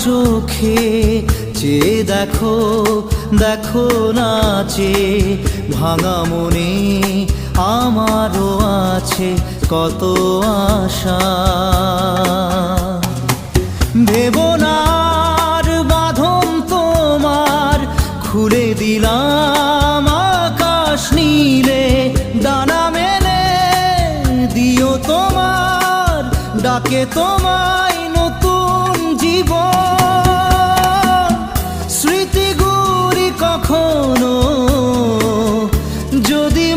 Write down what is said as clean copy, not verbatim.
চোখে চেয়ে দেখো, দেখো নাচে ভাঙা মনে আমারও আছে কত আশা। ভেবনার বাঁধন তোমার খুলে দিলাম আকাশ নীলে, ডানা মেলে দিও তোমার ডাকে তোমায় নতুন জীবন। স্মৃতিগুলি কখনো যদি